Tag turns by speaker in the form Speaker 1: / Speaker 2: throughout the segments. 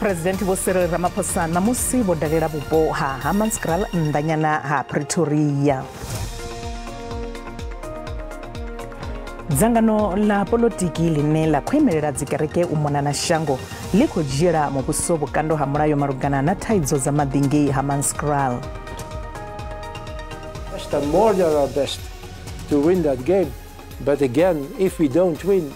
Speaker 1: President Cyril Ramaphosa namusi bodalela bupo ha Hammanskraal ndanyana ha Pretoria. Dzangano la politiki line la khwemelela dzikereke umona na shango liko dzhiela muvhuso vhukando ha mulayo malugana na thaidzo za madingi Hammanskraal.
Speaker 2: We've done more than our best to win that game, but again, if we don't win,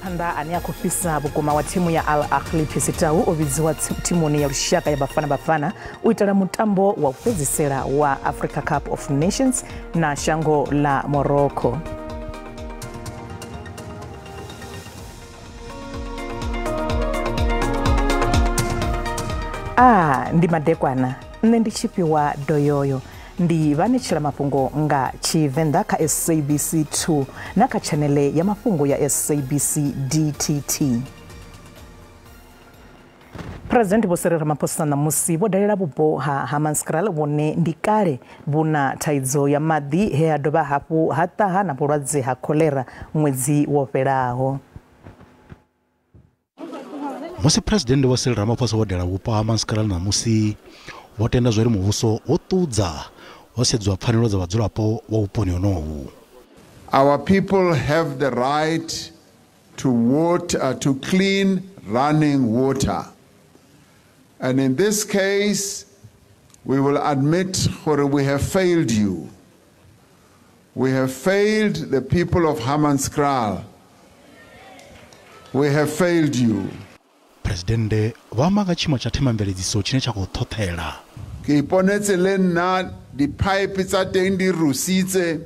Speaker 2: Panda ania kufisa bukuma wa timu ya Al Ahly Pisitau oviziwa timuni ya lushaka ya Bafana uitala mutambo wa upezisera wa Africa Cup of Nations na shango la Morocco. Ndi madekwana ndi chipiwa doyoyo ndi vanechela mafungo nga chivenda ka SABC 2 na ka chanele ya mafungo ya SABC DTT. President Cyril Ramaphosa namusi bodalela bupo ha Hammanskraal wone ndikale buna thaidzo ya madi he adoba hapu hata hana bulwadze ha cholera mwezi wopelaho.
Speaker 3: Musi President Cyril Ramaphosa wodela bupo ha Hammanskraal namusi wotenda zweri muvhuso otudza wasedzwa pfanelo dza vhadzulapo wa uponi honohu.
Speaker 4: Our people have the right to water, to clean running water. And in this case, we will admit that we have failed you. We have failed the people of Hammanskraal. We have failed you.
Speaker 3: Presidente vamaga chima cha tema mveledziso chine cha kuthothela.
Speaker 4: Ke iponetse le nna di pipe tsa teng di rusitse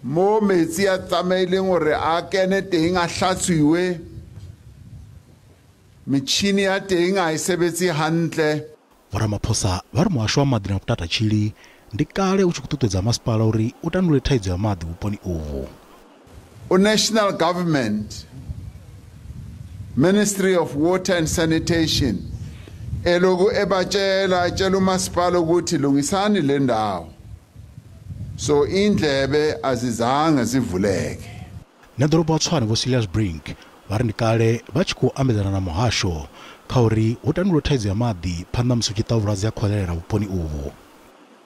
Speaker 4: mo metsi a tsamaileng gore a kene teng a hlatswiwe metšhini ya teng a sebetse hantle.
Speaker 3: Ramaphosa va ri muhasho wa maḓi na kutata chili ndi kale u tshi kuṱuṱuwedza masipala uri u tandule thaidzo ya maḓi vhuponi uvhu.
Speaker 4: National government, Ministry of Water and Sanitation, eloku ebatshela umasipala ukuthi lungisani le ndawo. So indlebe azizange zivuleke.
Speaker 3: Nedorobo Tshwane vo Silas Brink va ri ndikale va tshi ku ambedzana na muhasho kha uri u tandule thaidzo ya maḓi phanḓa musi u tshi ṱavhulwadze ya cholera vhuponi uvhu.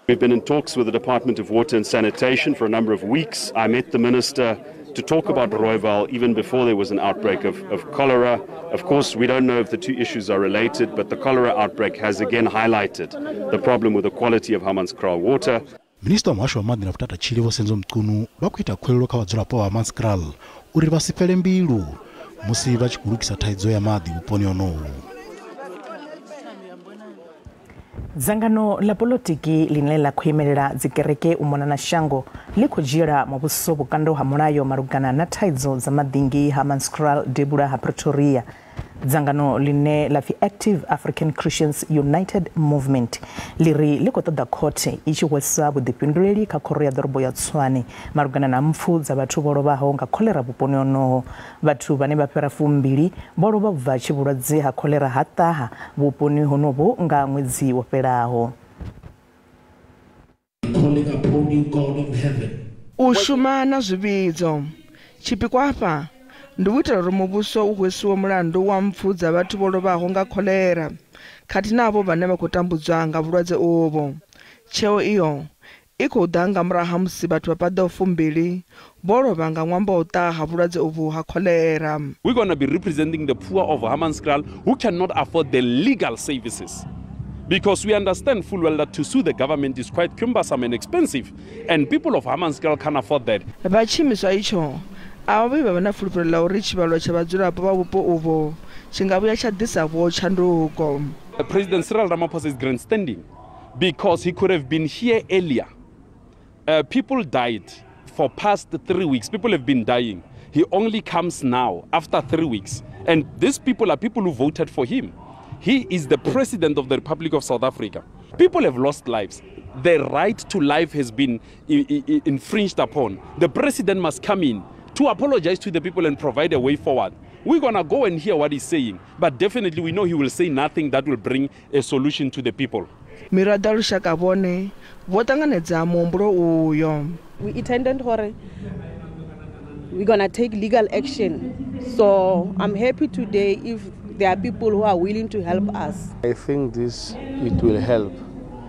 Speaker 5: We've been in talks with the Department of Water and Sanitation for a number of weeks. I met the Minister to talk about Rooiwal even before there was an outbreak of cholera. Of course, we don't know if the two issues are related, but the cholera outbreak has again highlighted the problem with the quality of Hammanskraal water.
Speaker 3: Minister wa muhasho wa maḓi na kutata chili vo Senzo Mqunu va kuita khwelelo kha vhadzulapo wa Hammanskraal uri vha si fele mbilu musi vha tshi kulukisa thaidzo ya maḓi vhuponi honohu.
Speaker 1: Dzangano la politiki line la khwemelela dzikereke umona na shango liko dzhiela muvhuso vhukando ha mulayo malugana na thaidzo za madingi Hammanskraal debula ha Pretoria. Dzangano line la Active African Christians United Movement liri liko ṱoḓa khothe i tshi wesa vhuḓifhinduleli kha khoro ya ḓorobo ya Tshwane malugana na mpfu dza vhathu vho lovhaho nga cholera vhuponi honoho. Vhathu vhane vha fhira 2 vho lovha bva tshi vhulwadze ha cholera ha ṱaha vhuponi honoho nga ṅwedzi wo fhelaho.
Speaker 6: U shuma na zwivhidzo tshipikwa afha ndi u itela uri muvhuso u hwesiwe mulandu wa mpfu dza vhathu vho lovhaho nga cholera khathihi navho vhane vha khou tambudzwa nga vhulwadze uvho. Tsheo iyo i khou ḓa nga murahu ha musi vhathu vha paḓaho 2 vho lovha nga ṅwambo wa u ṱaha ha vhulwadze uvhu ha cholera.
Speaker 7: We're going to be representing the poor of Hammanskraal who cannot afford the legal services. Because we understand full well that to sue the government is quite cumbersome and expensive, and people of Hammanskraal can't afford that.
Speaker 6: Vachimiswa icho ava vha na fulufhelo la uri tshivhalo tsha vhadzulapo vha vhupo uvho tshi nga vhuya tsha ḓisa vho tshanduko.
Speaker 7: President Cyril Ramaphosa is grandstanding because he could have been here earlier. People died for past 3 weeks. People have been dying. He only comes now after 3 weeks, and these people are people who voted for him. He is the president of the Republic of South Africa. People have lost lives. Their right to life has been infringed upon. The president must come in to apologize to the people and provide a way forward. We're going to go and hear what he's saying, but definitely we know he will say nothing that will bring a solution to the people.
Speaker 6: Mirada lushaka bone votanganedza muhumbulo uyo.
Speaker 8: We intended we're going to take legal action So I'm happy today if there are people who are willing to help us.
Speaker 9: I think it will help.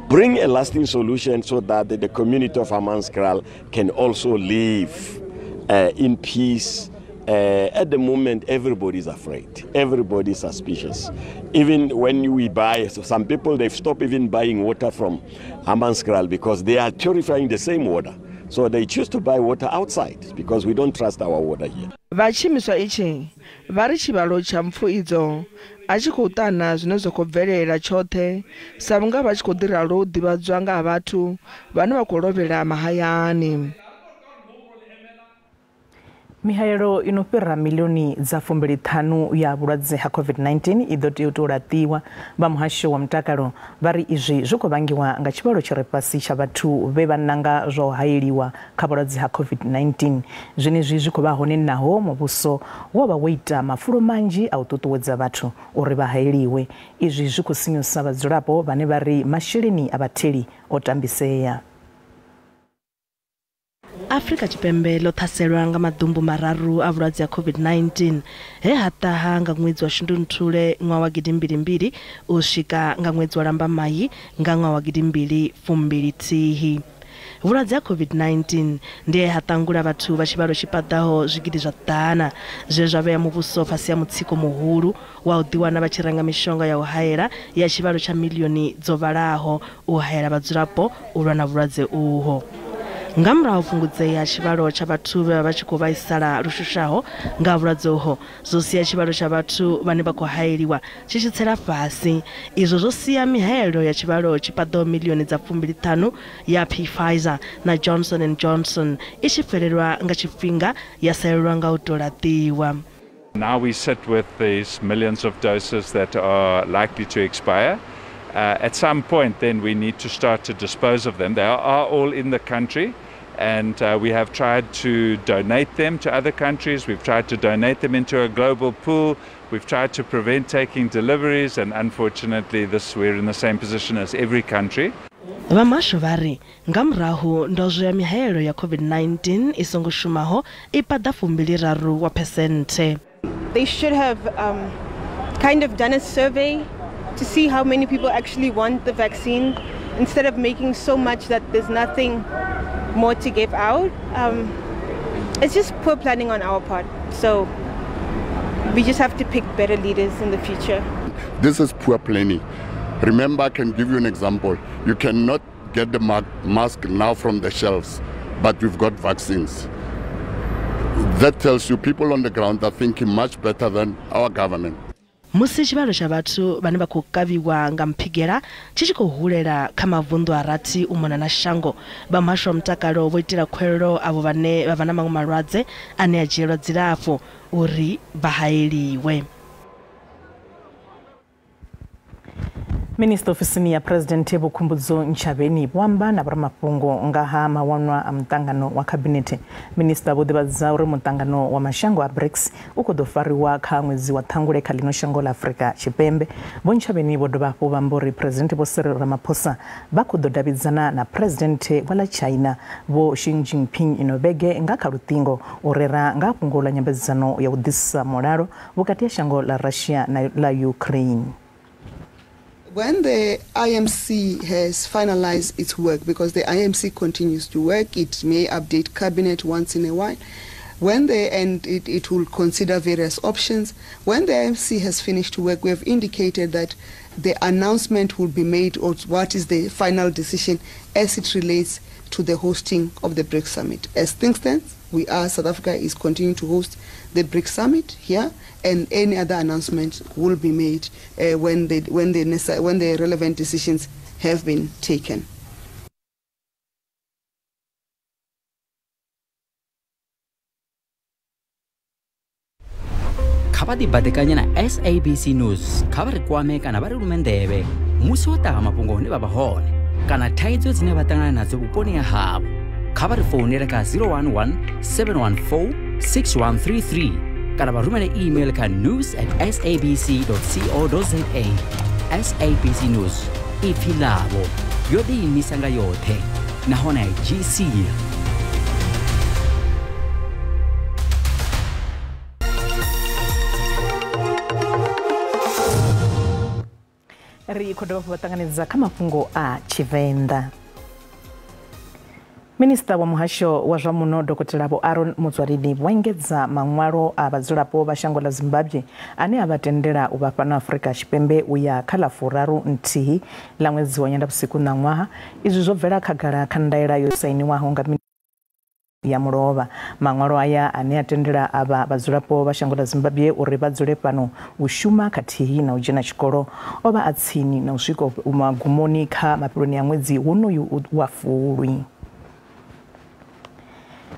Speaker 10: Bring a lasting solution so that the community of Hammanskraal can also live in peace. At the moment, everybody is afraid. Everybody is suspicious. Even when we buy, so some people, they've stopped even buying water from Hammanskraal because they are purifying the same water. So they choose to buy water outside because we don't trust our water here.
Speaker 6: Vachimiswa ichi vari chivalo cha mpfu idzo achi khou ṱana zwine zwa khou bvelela tshoṱhe sa vhunga vha tshi khou ḓi ralo u ḓivhadzwa nga ha vhathu vhane vha khou lovhela mahayani.
Speaker 1: Mihaelo ino fhira milioni dza 25 ya vhulwadze ha COVID-19 i ḓo tea u tou laṱiwa. Vha muhasho wa mutakalo vha ri izwi zwi khou vhangiwa nga tshivhalo tshi re fhasi tsha vhathu vhe vha nanga zwa u hayeliwa kha vhulwadze ha COVID-19. Zwenezwi zwi khou vha hone naho muvhuso wo vha wo ita mafulo manzhi a u ṱuṱuwedza vhathu uri vha hayeliwe. Izwi zwi khou sinyusa vhadzulapo vhane vha ri masheleni a vhatheli o tambisea.
Speaker 2: Afrika Tshipembe ḽo ṱhaselwa nga maḓumbu mararu a vhulwadze ha COVID-19 he ha ṱaha nga ṅwedzi wa Shundunthule ṅwaha wa 2022 u swika nga ṅwedzi wa Lambamai nga ṅwaha wa 2021. Vhulwadze ha COVID-19 ndi he ha ṱangula vhathu vha tshivhalo tshi paḓaho zwigidi zwa ḓana zwe zwa vhea muvhuso fhasi ya mutsiko muhulu wa u ḓiwana vha tshi renga mishonga ya u hayela ya tshivhalo tsha miḽioni dzo vhalaho u hayela vhadzulapo u lwa na vhulwadze uho. Nga murahu fhungudzea tshivhalo tsha vhathu vha tshi khou vhaisala lushushaho nga vhulwadze uho zwo sia tshivhalo tsha vhathu vhane vha khou hayeliwa tshi tshi tsela fhasi. Izwo zwo sia mihaelo ya tshivhalo tshi paḓaho miḽioni dza 25 ya Pfizer na Johnson & Johnson i tshi fhelelwa nga tshifhinga ya salelwa nga u tou laṱiwa.
Speaker 11: Now we sit with these millions of doses that are likely to expire. At some point then we need to start to dispose of them. They are all in the country. And we have tried to donate them to other countries. We've tried to donate them into a global pool. We've tried to prevent taking deliveries, and unfortunately we're in the same position as every country.
Speaker 2: Vamasho vari nga murahu ndozwo ya mihaelo ya COVID-19 isongo shumaho I paḓa 2%
Speaker 12: They should have kind of done a survey to see how many people actually want the vaccine instead of making so much that there's nothing more to give out. It's just poor planning on our part. So we just have to pick better leaders in the future.
Speaker 13: This is poor planning. Remember, I can give you an example. You cannot get the mask now from the shelves, but we've got vaccines. That tells you people on the ground are thinking much better than our government.
Speaker 2: Musi tshivhalo tsha vhathu vhane vha khou kavhiwa nga mphigela tshi tshi khou hulela kha mavunḓu a rathi u mona na shango, vha muhasho wa mutakalo vho itela khuwelelo avho vhane vha vha na maṅwe malwadze ane a dzhielwa dzilafho uri vha hayeliwe.
Speaker 1: Minister ofisini ya President Vhukhumbudzo Ntshavheni vho amba na vhoramafhungo nga ha mawanwa a muṱangano wa Cabinet. Minister vho ḓivhadza uri muṱangano wa mashango a BRICS u khou ḓo fariwa kha ṅwedzi wa Ṱhangule kha ḽino shango ḽa Afrika Tshipembe. Vho Ntshavheni vho dovha hafhu vha amba uri President Vho Cyril Ramaphosa vha khou ḓo davhidzana na President wa ḽa China Vho Xi Jinping ino vhege nga kha luṱingo u rera nga fhungo ḽa nyambedzano ya u ḓisa mulalo vhukati ha shango ḽa Russia na ḽa Ukraine.
Speaker 14: When the IMC has finalized its work, because the IMC continues to work, it may update cabinet once in a while. When they end, it will consider various options. When the IMC has finished work, we have indicated that the announcement will be made or what is the final decision as it relates to the hosting of the BRICS Summit. As things stand, South Africa is continuing to host the BRICS Summit here, and any other announcement will be made when the relevant decisions have been taken.
Speaker 15: Khabati badekanya na SABC News khabari kwame kana bari lumendebe musi wa tama pongone baba hone kana thaidzo dzine vha ṱangana nadzo vhuponi ha havho khabari founela ka 011 714 6133 kana vha rumele email ka news@sabc.co.za. SABC News ipfi lavo yo ḓiimisa nga yoṱhe nahone GC
Speaker 1: ri khou dovha hafhu vha ṱanganedza kha mafhungo a Tshivenḓa. Minista wa muhasho wa zwa muno Dr. Vho Aaron Motsoaledi vho engedza maṅwalo a vhadzulapo vha shango ḽa Zimbabwe ane a vha tendela u vha fhano Afrika Tshipembe u ya kha ḽa furaru nthihi ḽa ṅwedzi wa Nyendavhusiku na ṅwaha. Izwi zwo bvela khagala kha ndaela yo sainiwaho nga ya mulovha. Maṅwalo aya ane a tendela ava vhadzulapo vha shango ḽa Zimbabwe uri vha dzule fhano u shuma khathihi na u dzhena tshikolo o vha a tsini na u swika magumoni kha mafheloni a ṅwedzi wonoyu wa Fulwi.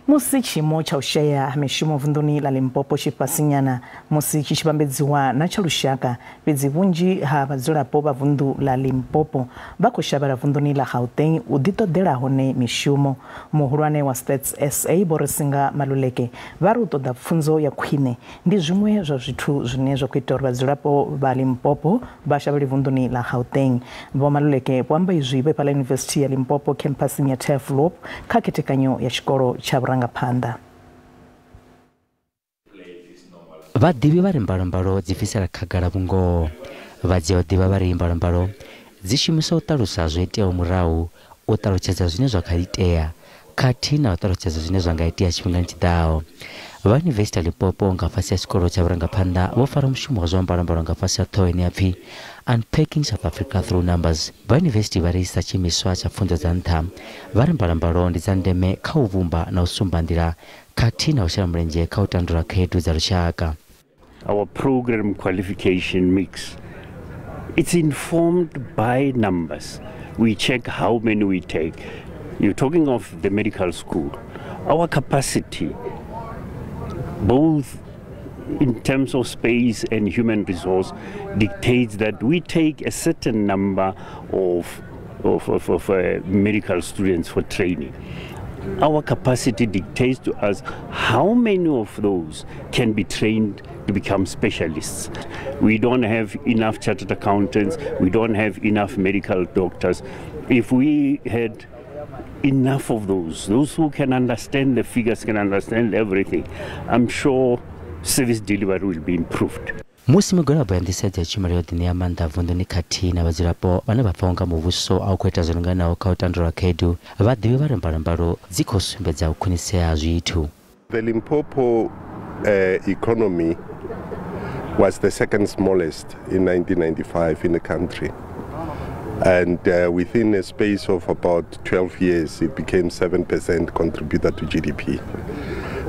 Speaker 1: Musi tshiimo tsha u shaya ha mishumo vunḓuni ḽa Limpopo tshi fhasinyana musi tshi tshi vhambedziwa na tsha lushaka, fhedzi vhunzhi ha vhadzulapo vha vunḓu ḽa Limpopo vha khou shavhela vunḓuni ḽa Gauteng u ḓiṱoḓela hone mishumo. Muhulwane wa Stats SA Borisinga Maluleke vha ri u ṱoḓa pfunzo ya khwine ndi zwiṅwe zwa zwithu zwine zwa khou ita uri vhadzulapo vha Limpopo vha shavhele vunḓuni ḽa Gauteng. Vho Maluleke vho amba izwi vhe fhaḽa Yunivesithi ya Limpopo campusini ya Tafelop kha khethekanyo ya tshikolo tsha vhurangaphanḓa.
Speaker 15: Vhaḓivhi vha ri mbalambalo dzi bvisela khagala vhungoho. Vha dzhia u ḓivha vha ri mbalambalo dzi shumisa u ṱalusa zwo iteaho murahu, u ṱalutshedza zwine zwa kha itea khathihi na u ṱalutshedza zwine zwa nga itea tshifhingani tshiḓaho. Vha Yunivesithi ya Limpopo nga fhasi ha tshikolo tsha vhurangaphanḓa vho fara mushumo wa zwa mbalambalo nga fhasi ha ṱhoho ine ya pfi Unpacking South Africa Through Numbers. Vha Yunivesithi vha ri sa tshiimiswa tsha pfunzo dza nṱha vha ri mbalambalo ndi dza ndeme kha u vhumba na u sumba nḓila khathihi na u shela mulenzhe kha u tandulula khaedu dza lushaka.
Speaker 16: Our program qualification mix, it's informed by numbers. We check how many we take. You're talking of the medical school. Our capacity, both in terms of space and human resource, dictates that we take a certain number of medical students for training. Our capacity dictates to us how many of those can be trained to become specialists. We don't have enough chartered accountants, we don't have enough medical doctors. If we had enough of those who can understand the figures, can understand everything, I'm sure service delivery will be improved.
Speaker 15: Musi migwalabo ya nḓisedzo ya tshumelo yo ḓi ṋea maanḓa vunḓuni khathihi na vhadzulapo vhane vha pfha unga muvhuso a u khou ita zwo linganaho kha u tandulula khaedu, vhaḓivhi vha ri mbalambalo dzi khou sumbedza u khwinisea ha zwithu.
Speaker 17: The Limpopo economy was the second smallest in 1995 in the country. And within a space of about 12 years, it became 7% contributor to GDP.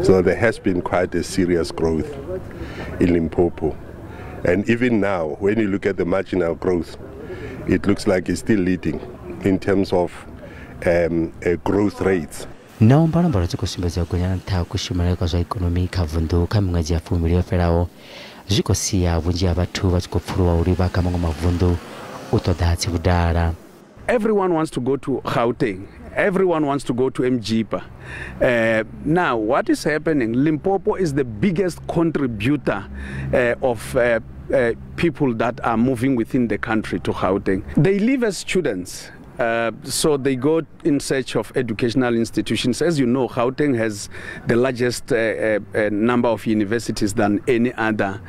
Speaker 17: So there has been quite a serious growth in Limpopo. And even now, when you look at the marginal growth, it looks like it's still leading in terms of growth rates.
Speaker 15: Naho mbalambalo dzi khou sumbedza u gonya nṱha ha kushumele kwa zwa ikonomi kha vunḓu kha miṅwedzi ya fumi yo fhelaho, zwi khou sia vhunzhi ha vhathu vha tshi khou pfuluwa uri vha kha maṅwe mavunḓu u ṱoḓa tsivhudala.
Speaker 7: Everyone wants to go to Gauteng. Everyone wants to go to Mjipa. Now, what is happening? Limpopo is the biggest contributor of people that are moving within the country to Gauteng. They live as students. So they go in search of educational institutions. As you know, Gauteng has the largest number of universities than any other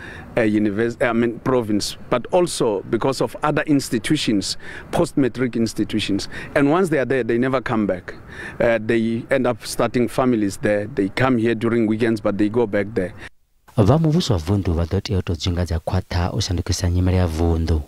Speaker 7: province, but also because of other institutions, post-matric institutions. And once they are there, they never come back. They end up starting families there. They come here during weekends, but they go back there.
Speaker 15: Vha muvhuso wa vunḓu vha ḓo tea u tou dzingadza khwaṱha u shandukisa nyimele ya vunḓu.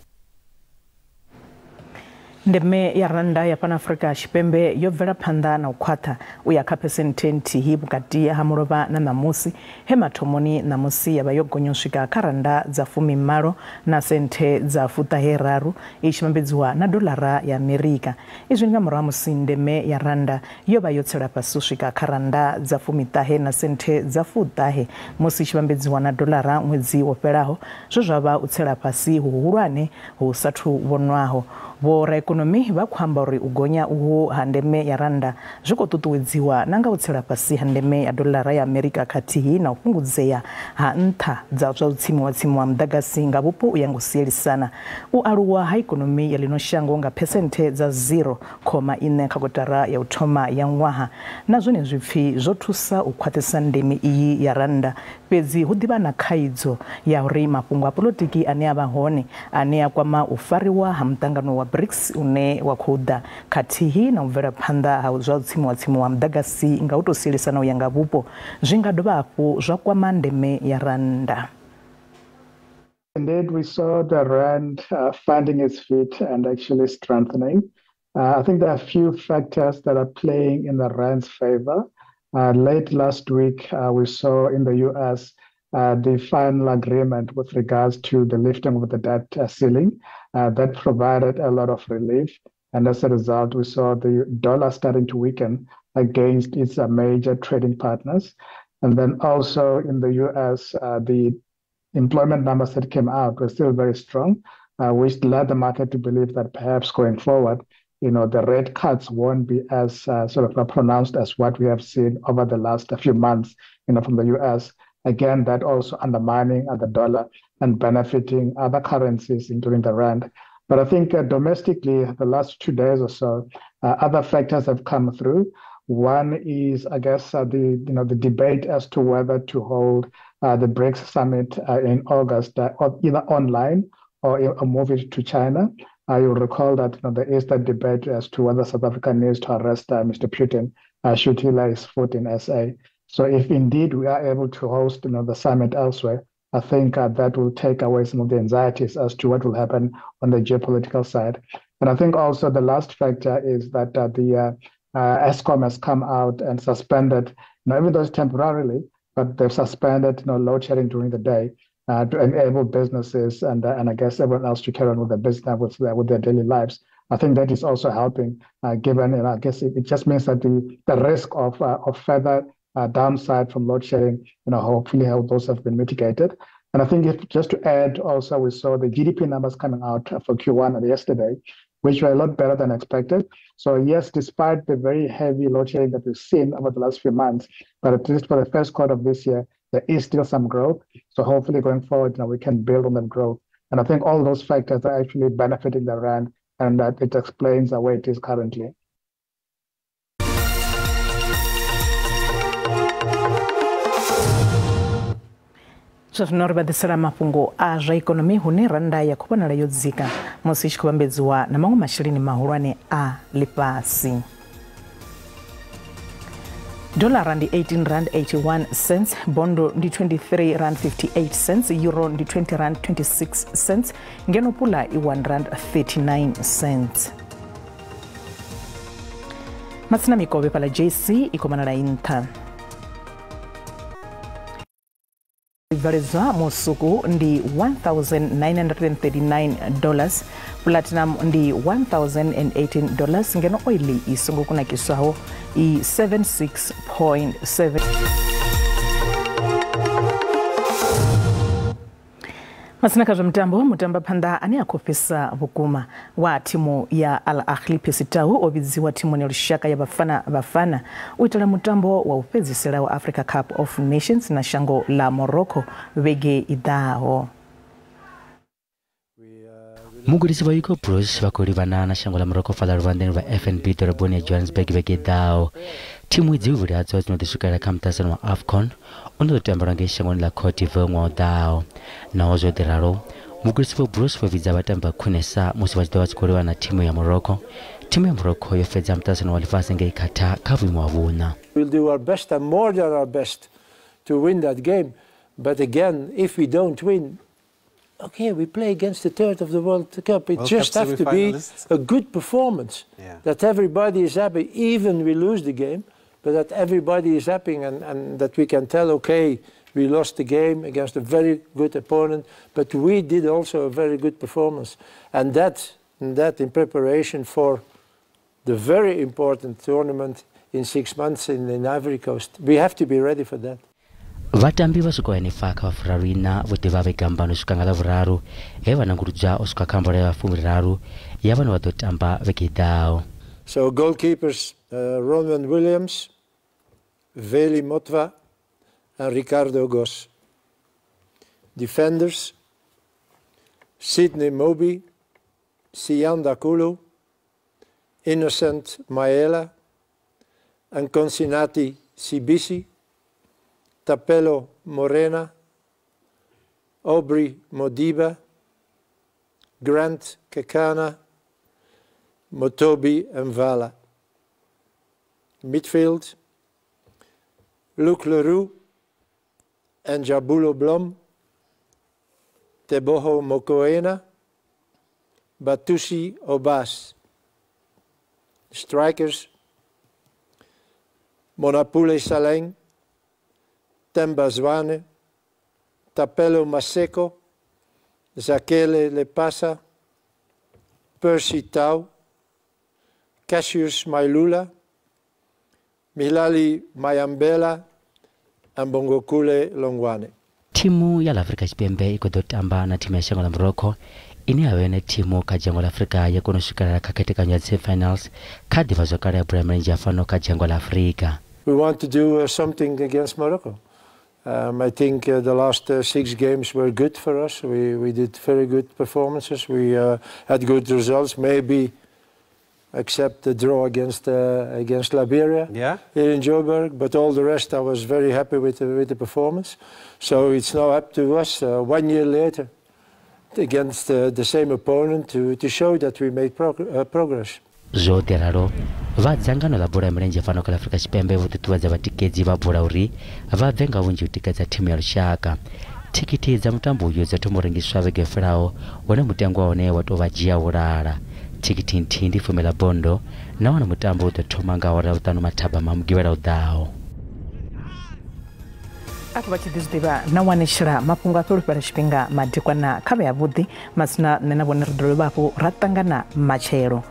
Speaker 1: Ndeme ya randa ya fhano Afrika Tshipembe yo bvela phanḓa na u khwaṱha u ya kha phesenthe nthihi vhukati ha mulovha na ṋamusi he mathomoni ṋamusi ya vha yo gonya u swika kha randa dza 18 na senthe dza 83 i tshi vhambedziwa na doḽara ya Amerika. Izwi nga murahu musi ndeme ya randa yo vha yo tsela fhasi u swika kha randa dza 19 na senthe dza 40 musi i tshi vhambedziwa na doḽara ṅwedzi wo fhelaho, zwo zwa vha u tsela fhasi huhulwane hu sathu vhonwaho.
Speaker 2: vora ekonomi vakuhamba uri ugonya uhu handeme ya randa zviko tutuwedziwa nanga utsela pasi handeme ya dolara ya Amerika katihi na upungudzeya ha ntha dza zwa utsimu wa mdagasi nga vupo uyangosielisana ualuwa ha ekonomi ya lino shango nga pesente za 0,4 kakotara ya uthoma ya ngwaha na zwone zwipfi zothusa ukhwathisa ndeme iyi ya randa fhedzi hu ḓivha na khaidzo ya uri mafhungo a polotiki ane a vha hone ane a kwama u fariwa ha mutangano wa BRICS une wa khou ḓa khathihi na u bvela phanḓa ha zwa utsimu wa mudagasi nga u tou sielisana u ya nga vhupo zwi nga dovha hafhu zwa kwama ndeme ya randa.
Speaker 18: Indeed, we saw the rand finding its feet and actually strengthening. I think there are a few factors that are playing in the rand's favor. Late last week, we saw in the US the final agreement with regards to the lifting of the debt ceiling. That provided a lot of relief. And as a result, we saw the dollar starting to weaken against its major trading partners. And then also in the US, the employment numbers that came out were still very strong, which led the market to believe that perhaps going forward, the rate cuts won't be as sort of pronounced as what we have seen over the last few months, from the US. Again, that also undermining the dollar and benefiting other currencies, including the rand. But I think domestically, the last 2 days or so, other factors have come through. One is, I guess, the debate as to whether to hold the BRICS summit in August, either online or move it to China. You'll recall that there is that debate as to whether South Africa needs to arrest Mr. Putin should he lay his foot in SA. So if indeed we are able to host the summit elsewhere, I think that will take away some of the anxieties as to what will happen on the geopolitical side. And I think also the last factor is that the Eskom has come out and suspended, even though it's temporarily, but they've suspended load shedding during the day to enable businesses and I guess everyone else to carry on with their business, with their daily lives. I think that is also helping, given, I guess it just means that the risk of further downside from load shedding, hopefully those have been mitigated. And I think just to add also, we saw the GDP numbers coming out for Q1 yesterday, which were a lot better than expected. So yes, despite the very heavy load shedding that we've seen over the last few months, but at least for the first quarter of this year, there is still some growth. So hopefully going forward, we can build on that growth. And I think all those factors are actually benefiting the rand, and that it explains the way it is currently.
Speaker 2: Zvatinori mafhungo a zwa ikonomi hune randa ya khuvhonala yo dzika musi itshi khou vhambedziwa na maṅwe masheleni mahulwane a ḽifhasi. Dolara ndi 18 rand 81 cents, bondo ndi 23 rand 58 cents, euro ndi 20 rand 26 cents, ngeno pula i 1 rand 39 cents. Matsina mikove pala JC ikomanala intha. Varizwa musuku ndi $1,939, platinum ndi $1,018, ngeno oili isungu kunakiswaho i 76.7. Masinaka zwa mutamba phanḓa ane a khofhesa vhukuma wa thimu ya Al Ahly Pesitau ovidziwa thimu ya lushaka ya Bafana u itela mutambo wa u fhedzisela wa Africa Cup of Nations na shango la Morocco vhege i ḓaho.
Speaker 15: Mugudisi wa Hugo Bros vha livhana na shango la Morocco fhaḽa luvhanḓeni lwa FNB ḓoroboni ya Johannesburg vhege i ḓaho. Thimu idzi vhuvhili hadzo dzino ḓi swikelela kha muṱaṱisano wa AFCON ono ḓo tambelwa ngei shangoni ḽa Cote d'Ivoire ṅwaha u ḓaho. Naho zwo ḓi ralo, mugudisi wa Bros vho vhidza vhatambi vha khwinesa musi vha tshi ḓo vha tshi khou livhana na thimu ya Morocco. Thimu ya Morocco yo fhedza muṱaṱisano wa ḽifhasi ngei Qatar kha vhuimo ha vhuṋa.
Speaker 19: We'll do our best and more than our best to win that game. But again, if we don't win, okay, we play against the third of the World Cup. It just has to be a good performance, that everybody is happy, even we lose the game, but that everybody is happy and that we can tell, okay, we lost the game against a very good opponent, but we did also a very good performance. And that in preparation for the very important tournament in 6 months in Ivory Coast. We have to be ready for that.
Speaker 15: vatambi vasuka enefa kha vafuraru ina vote vavegambano sukanga la vuraru evanangurudza osuka khamba la vafumi raru yavana vatotamba vekidao.
Speaker 19: So goalkeepers Ronwen Williams, Veli Motwa and Ricardo Gos. Defenders Sidney Moby, Sianda Kulu, Innocent Maela and Consinati Sibisi, Tapelo Morena, Aubrey Modiba, Grant Kekana, Motobi Mvala. Midfield, Luc Leroux and Jabulo Blom, Teboho Mokoena, Batusi Obas. Strikers, Monapule Saleng, Temba Zwane, Tapelo Maseko, Zakele Lepasa, Percy Tau, Cassius Mailula, Milali Mayambela and Bongokule Longwane.
Speaker 15: Timu ya Afrika Chipembe ikodotamba na timu ya Shango la Morocco ini awene timu kajango la Afrika yakonoshikara kaketika nyadze finals kadi vazokara ya primary njafano kajango la Afrika.
Speaker 19: We want to do something against Morocco. I think the last 6 games were good for us. We did very good performances. We had good results, maybe except the draw against Liberia here in Joburg. But all the rest, I was very happy with the performance. So it's now up to us 1 year later against the same opponent to show that we made progress.
Speaker 15: Zote raro vadzangano la bora mrenje fano kala Afrika Chipembe votutua za vatikezi va bora uri vavenga unji utika za timu ya Rushaka tikiti za mtambo uyo za tumurengiswa vege frao wane mutengo waone watu vajia urara tikiti ntindi fumela bondo na wana mutambo utotomanga wara utanu mataba mamugibera udao.
Speaker 2: Ako bachidizdiba na wanishira mapunga thori para shipinga madikwa na kabe ya budhi masuna nena bonerudolo baku ratanga na machero.